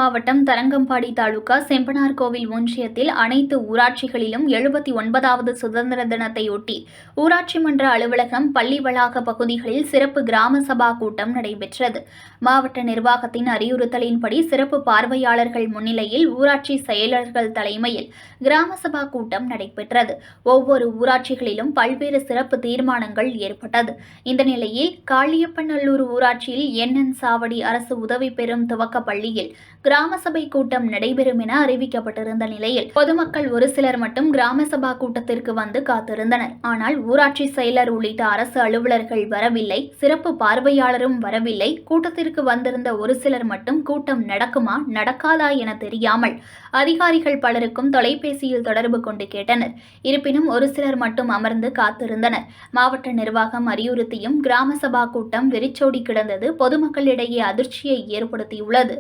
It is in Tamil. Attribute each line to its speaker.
Speaker 1: மாவட்டம் தரங்கம்பாடி தாலுகா செம்பனார்கோவில் ஒன்றியத்தில் அனைத்து ஊராட்சிகளிலும் 79வது சுதந்திர தினத்தையொட்டி ஊராட்சி மன்ற அலுவலகம், பள்ளி வளாக பகுதிகளில் சிறப்பு கிராம சபா கூட்டம் நடைபெற்றது. மாவட்ட நிர்வாகத்தின் அறிவுறுத்தலின்படி சிறப்பு பார்வையாளர்கள் முன்னிலையில் ஊராட்சி செயலர்கள் தலைமையில் கிராம சபா கூட்டம் நடைபெற்றது. ஒவ்வொரு ஊராட்சிகளிலும் பல்வேறு சிறப்பு தீர்மானங்கள் ஏற்பட்டது. இந்த நிலையில் காளியப்பநல்லூர் ஊராட்சியில் NN சாவடி அரசு உதவி பெறும் துவக்க பள்ளியில் கிராம சபை கூட்டம் நடைபெறும் என அறிவிக்கப்பட்டிருந்த நிலையில் பொதுமக்கள் ஒரு சிலர் மட்டும் கிராம சபா கூட்டத்திற்கு வந்து காத்திருந்தனர். ஆனால் ஊராட்சி செயலர் உள்ளிட்ட அரசு அலுவலர்கள் வரவில்லை, சிறப்பு பார்வையாளரும் வரவில்லை. கூட்டத்திற்கு வந்திருந்த ஒரு சிலர் மட்டும் கூட்டம் நடக்குமா நடக்காதா என தெரியாமல் அதிகாரிகள் பலருக்கும் தொலைபேசியில் தொடர்பு கொண்டு கேட்டனர். இருப்பினும் ஒரு சிலர் மட்டும் அமர்ந்து காத்திருந்தனர். மாவட்ட நிர்வாகம் அறிவுறுத்தியும் கிராம சபா கூட்டம் வெறிச்சோடி கிடந்தது பொதுமக்களிடையே அதிர்ச்சியை ஏற்படுத்தியுள்ளது.